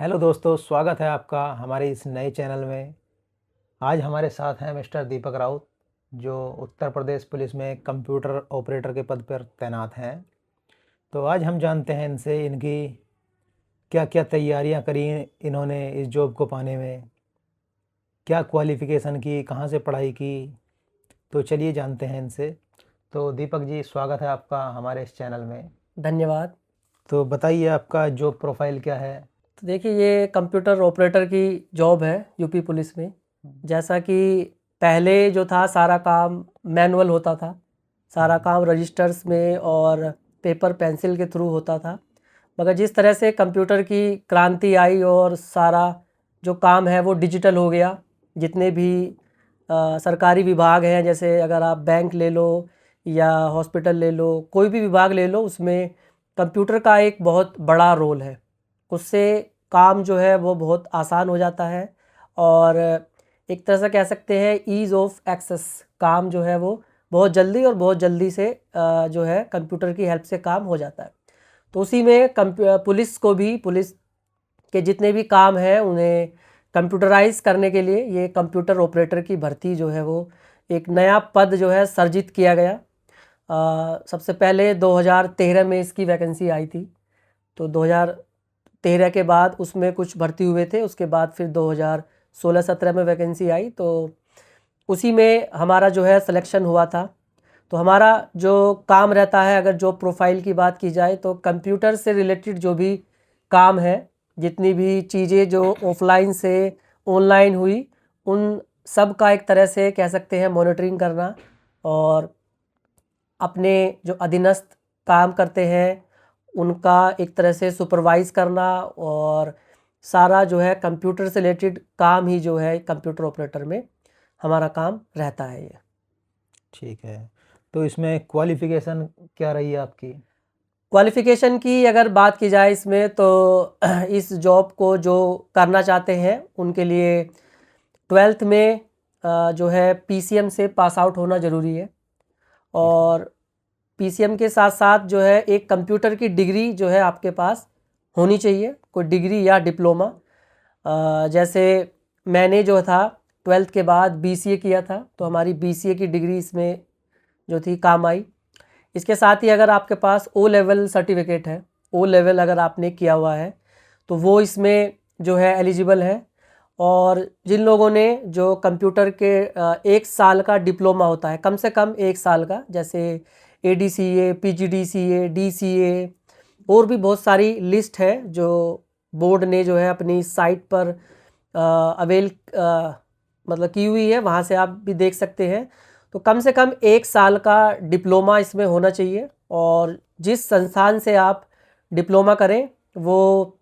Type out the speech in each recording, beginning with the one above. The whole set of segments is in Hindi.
हेलो दोस्तों, स्वागत है आपका हमारे इस नए चैनल में। आज हमारे साथ हैं मिस्टर दीपक राउत, जो उत्तर प्रदेश पुलिस में कंप्यूटर ऑपरेटर के पद पर तैनात हैं। तो आज हम जानते हैं इनसे इनकी क्या क्या तैयारियां करी इन्होंने इस जॉब को पाने में, क्या क्वालिफ़िकेशन की, कहाँ से पढ़ाई की। तो चलिए जानते हैं इनसे। तो दीपक जी, स्वागत है आपका हमारे इस चैनल में। धन्यवाद। तो बताइए आपका जॉब प्रोफाइल क्या है? तो देखिए, ये कंप्यूटर ऑपरेटर की जॉब है यूपी पुलिस में। जैसा कि पहले जो था सारा काम मैनुअल होता था, सारा काम रजिस्टर्स में और पेपर पेंसिल के थ्रू होता था। मगर जिस तरह से कंप्यूटर की क्रांति आई और सारा जो काम है वो डिजिटल हो गया, जितने भी सरकारी विभाग हैं, जैसे अगर आप बैंक ले लो या हॉस्पिटल ले लो, कोई भी विभाग ले लो, उसमें कंप्यूटर का एक बहुत बड़ा रोल है। उससे काम जो है वो बहुत आसान हो जाता है और एक तरह से कह सकते हैं ईज़ ऑफ एक्सेस, काम जो है वो बहुत जल्दी और बहुत जल्दी से जो है कंप्यूटर की हेल्प से काम हो जाता है। तो उसी में पुलिस को भी, पुलिस के जितने भी काम हैं उन्हें कंप्यूटराइज करने के लिए ये कंप्यूटर ऑपरेटर की भर्ती जो है वो एक नया पद जो है सर्जित किया गया। सबसे पहले 2013 में इसकी वैकेंसी आई थी। तो 2013 के बाद उसमें कुछ भर्ती हुए थे, उसके बाद फिर 2016-17 में वैकेंसी आई, तो उसी में हमारा जो है सिलेक्शन हुआ था। तो हमारा जो काम रहता है, अगर जॉब प्रोफाइल की बात की जाए, तो कंप्यूटर से रिलेटेड जो भी काम है, जितनी भी चीज़ें जो ऑफलाइन से ऑनलाइन हुई, उन सब का एक तरह से कह सकते हैं मॉनिटरिंग करना और अपने जो अधीनस्थ काम करते हैं उनका एक तरह से सुपरवाइज करना, और सारा जो है कंप्यूटर से रिलेटेड काम ही जो है कंप्यूटर ऑपरेटर में हमारा काम रहता है ये। ठीक है। तो इसमें क्वालिफ़िकेशन क्या रही है आपकी? क्वालिफ़िकेशन की अगर बात की जाए इसमें, तो इस जॉब को जो करना चाहते हैं उनके लिए 12th में जो है पीसीएम से पास आउट होना ज़रूरी है। ठीक है। और पीसीएम के साथ साथ जो है एक कंप्यूटर की डिग्री जो है आपके पास होनी चाहिए, कोई डिग्री या डिप्लोमा। जैसे मैंने जो था 12th के बाद बीसीए किया था, तो हमारी बीसीए की डिग्री इसमें जो थी काम आई। इसके साथ ही अगर आपके पास ओ लेवल सर्टिफिकेट है, ओ लेवल अगर आपने किया हुआ है, तो वो इसमें जो है एलिजिबल है। और जिन लोगों ने जो कंप्यूटर के 1 साल का डिप्लोमा होता है, कम से कम 1 साल का, जैसे एडीसीए, पीजीडीसीए, डीसीए, और भी बहुत सारी लिस्ट है जो बोर्ड ने जो है अपनी साइट पर अवेल मतलब की हुई है, वहाँ से आप भी देख सकते हैं। तो कम से कम 1 साल का डिप्लोमा इसमें होना चाहिए, और जिस संस्थान से आप डिप्लोमा करें वो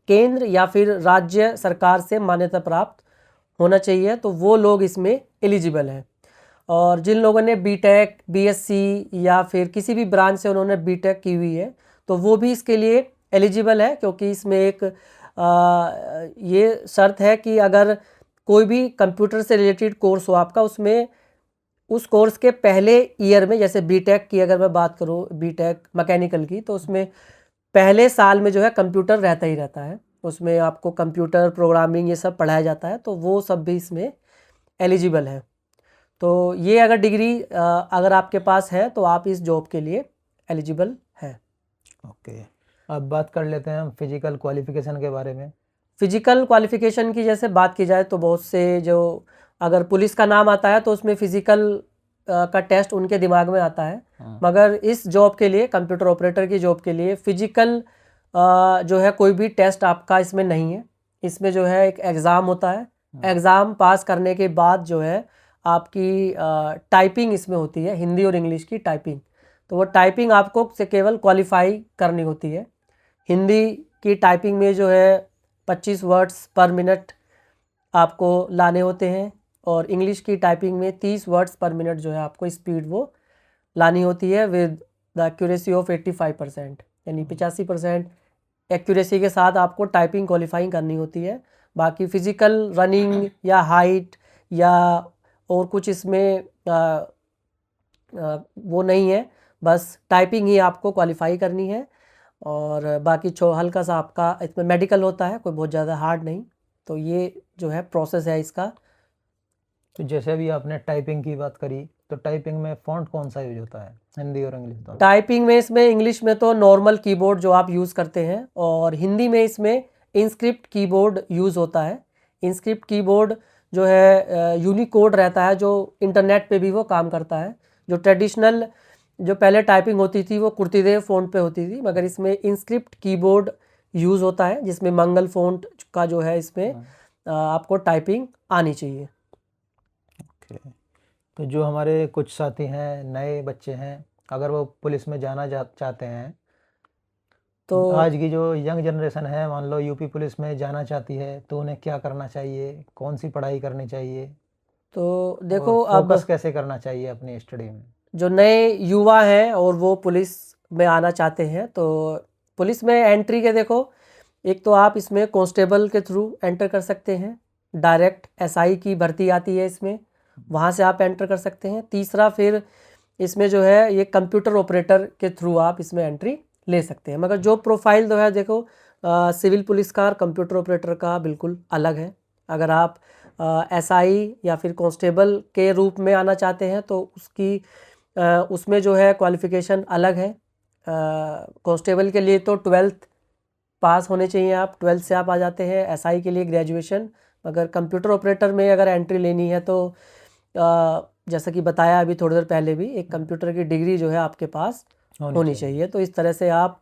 केंद्र या फिर राज्य सरकार से मान्यता प्राप्त होना चाहिए, तो वो लोग इसमें एलिजिबल हैं। और जिन लोगों ने बीटेक, बीएससी या फिर किसी भी ब्रांच से उन्होंने बीटेक की हुई है, तो वो भी इसके लिए एलिजिबल है, क्योंकि इसमें एक ये शर्त है कि अगर कोई भी कंप्यूटर से रिलेटेड कोर्स हो आपका, उसमें उस कोर्स के पहले ईयर में, जैसे बीटेक की अगर मैं बात करूँ, बीटेक मैकेनिकल की, तो उसमें पहले साल में जो है कंप्यूटर रहता ही रहता है, उसमें आपको कंप्यूटर प्रोग्रामिंग ये सब पढ़ाया जाता है, तो वो सब भी इसमें एलिजिबल है। तो ये अगर डिग्री अगर आपके पास है तो आप इस जॉब के लिए एलिजिबल हैं। ओके। अब बात कर लेते हैं हम फिजिकल क्वालिफिकेशन के बारे में। फिजिकल क्वालिफिकेशन की जैसे बात की जाए, तो बहुत से जो, अगर पुलिस का नाम आता है तो उसमें फिजिकल का टेस्ट उनके दिमाग में आता है, मगर इस जॉब के लिए, कंप्यूटर ऑपरेटर की जॉब के लिए, फिजिकल जो है कोई भी टेस्ट आपका इसमें नहीं है। इसमें जो है एक एग्ज़ाम होता है, एग्ज़ाम पास करने के बाद जो है आपकी टाइपिंग इसमें होती है, हिंदी और इंग्लिश की टाइपिंग। तो वो टाइपिंग आपको से केवल क्वालिफाई करनी होती है। हिंदी की टाइपिंग में जो है 25 वर्ड्स पर मिनट आपको लाने होते हैं, और इंग्लिश की टाइपिंग में 30 वर्ड्स पर मिनट जो है आपको स्पीड वो लानी होती है, विद द एक्यूरेसी ऑफ 85%, यानी 85% एक्यूरेसी के साथ आपको टाइपिंग क्वालिफाइंग करनी होती है। बाकी फ़िज़िकल रनिंग या हाइट या और कुछ इसमें वो नहीं है, बस टाइपिंग ही आपको क्वालिफाई करनी है। और बाकी हल्का सा आपका इसमें मेडिकल होता है, कोई बहुत ज़्यादा हार्ड नहीं। तो ये जो है प्रोसेस है इसका। तो जैसे अभी आपने टाइपिंग की बात करी, तो टाइपिंग में फ़ॉन्ट कौन सा यूज होता है, हिंदी और इंग्लिश दोनों? टाइपिंग में इसमें इंग्लिश में तो नॉर्मल कीबोर्ड जो आप यूज़ करते हैं, और हिंदी में इसमें इंस्क्रिप्ट कीबोर्ड यूज़ होता है। इंस्क्रिप्ट कीबोर्ड जो है यूनिकोड रहता है, जो इंटरनेट पे भी वो काम करता है। जो ट्रेडिशनल जो पहले टाइपिंग होती थी वो कुर्तिदेव फ़ॉन्ट पे होती थी, मगर इसमें इंस्क्रिप्ट कीबोर्ड यूज़ होता है, जिसमें मंगल फ़ॉन्ट का जो है इसमें आपको टाइपिंग आनी चाहिए। ओके। तो जो हमारे कुछ साथी हैं, नए बच्चे हैं, अगर वो पुलिस में जाना चाहते हैं, तो आज की जो यंग जनरेशन है, मान लो यूपी पुलिस में जाना चाहती है, तो उन्हें क्या करना चाहिए, कौन सी पढ़ाई करनी चाहिए, तो और देखो, अब फोकस कैसे करना चाहिए अपनी स्टडी में? जो नए युवा हैं और वो पुलिस में आना चाहते हैं, तो पुलिस में एंट्री के देखो, एक तो आप इसमें कांस्टेबल के थ्रू एंटर कर सकते हैं, डायरेक्ट एसआई की भर्ती आती है इसमें, वहाँ से आप एंटर कर सकते हैं। तीसरा फिर इसमें जो है ये कंप्यूटर ऑपरेटर के थ्रू आप इसमें एंट्री ले सकते हैं। मगर जो प्रोफाइल जो है देखो, सिविल पुलिस का और कंप्यूटर ऑपरेटर का बिल्कुल अलग है। अगर आप एसआई या फिर कांस्टेबल के रूप में आना चाहते हैं तो उसमें जो है क्वालिफ़िकेशन अलग है। कांस्टेबल के लिए तो 12th पास होने चाहिए, आप 12th से आप आ जाते हैं। एसआई के लिए ग्रेजुएशन। मगर कंप्यूटर ऑपरेटर में अगर एंट्री लेनी है तो जैसा कि बताया अभी थोड़ी देर पहले भी, एक कंप्यूटर की डिग्री जो है आपके पास होनी चाहिए। तो इस तरह से आप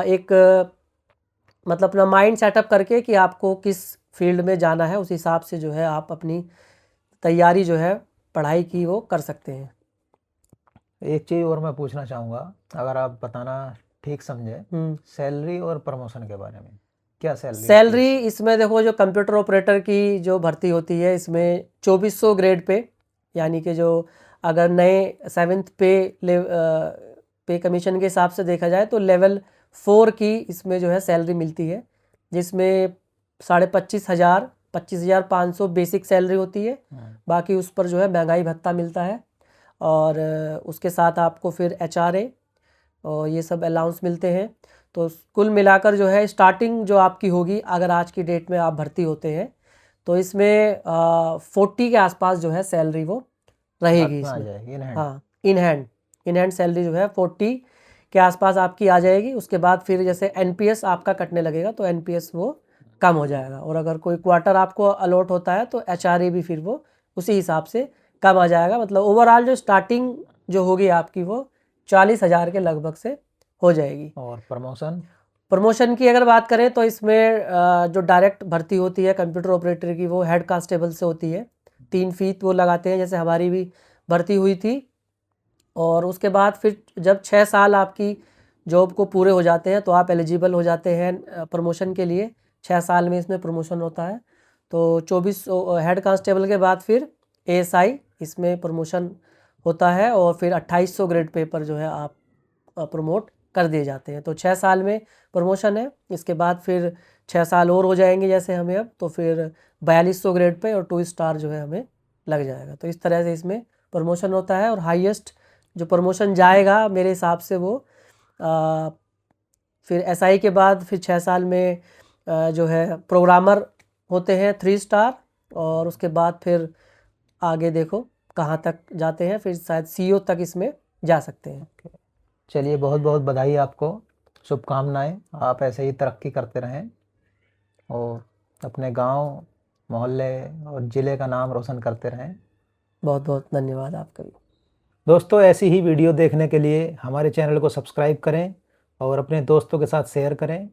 एक मतलब अपना माइंड सेटअप करके कि आपको किस फील्ड में जाना है, उस हिसाब से जो है आप अपनी तैयारी जो है पढ़ाई की वो कर सकते हैं। एक चीज़ और मैं पूछना चाहूँगा, अगर आप बताना ठीक समझे, सैलरी और प्रमोशन के बारे में, क्या सैलरी इसमें देखो, जो कंप्यूटर ऑपरेटर की जो भर्ती होती है इसमें 2400 ग्रेड पे, यानी कि जो अगर नए 7th पे कमीशन के हिसाब से देखा जाए तो लेवल 4 की इसमें जो है सैलरी मिलती है, जिसमें 25,500 25,500 बेसिक सैलरी होती है। बाकी उस पर जो है महंगाई भत्ता मिलता है, और उसके साथ आपको फिर एचआरए और ये सब अलाउंस मिलते हैं। तो कुल मिलाकर जो है स्टार्टिंग जो आपकी होगी, अगर आज की डेट में आप भर्ती होते हैं तो इसमें 40 के आसपास जो है सैलरी वो रहेगी इसमें। हाँ, इन हैंड सैलरी जो है 40 के आसपास आपकी आ जाएगी। उसके बाद फिर जैसे एनपीएस आपका कटने लगेगा तो एनपीएस वो कम हो जाएगा, और अगर कोई क्वार्टर आपको अलॉट होता है तो एचआरए भी फिर वो उसी हिसाब से कम आ जाएगा। मतलब ओवरऑल जो स्टार्टिंग जो होगी आपकी वो 40,000 के लगभग से हो जाएगी। और प्रमोशन की अगर बात करें तो इसमें जो डायरेक्ट भर्ती होती है कंप्यूटर ऑपरेटर की, वो हेड कांस्टेबल से होती है। 3 फीट वो लगाते हैं, जैसे हमारी भी भर्ती हुई थी। और उसके बाद फिर जब 6 साल आपकी जॉब को पूरे हो जाते हैं तो आप एलिजिबल हो जाते हैं प्रमोशन के लिए। 6 साल में इसमें प्रमोशन होता है। तो 24 हेड कांस्टेबल के बाद फिर एएसआई इसमें प्रमोशन होता है, और फिर 2800 ग्रेड पे पर जो है आप प्रमोट कर दिए जाते हैं। तो 6 साल में प्रमोशन है। इसके बाद फिर 6 साल और हो जाएंगे जैसे हमें अब, तो फिर 4200 ग्रेड पे और 2 स्टार जो है हमें लग जाएगा। तो इस तरह से इसमें प्रमोशन होता है। और हाईएस्ट जो प्रमोशन जाएगा मेरे हिसाब से वो फिर एसआई के बाद फिर 6 साल में जो है प्रोग्रामर होते हैं 3 स्टार, और उसके बाद फिर आगे देखो कहाँ तक जाते हैं, फिर शायद सीईओ तक इसमें जा सकते हैं। चलिए, बहुत बहुत बधाई आपको, शुभकामनाएं, आप ऐसे ही तरक्की करते रहें और अपने गांव, मोहल्ले और ज़िले का नाम रोशन करते रहें। बहुत बहुत धन्यवाद आपका भी। दोस्तों, ऐसी ही वीडियो देखने के लिए हमारे चैनल को सब्सक्राइब करें और अपने दोस्तों के साथ शेयर करें।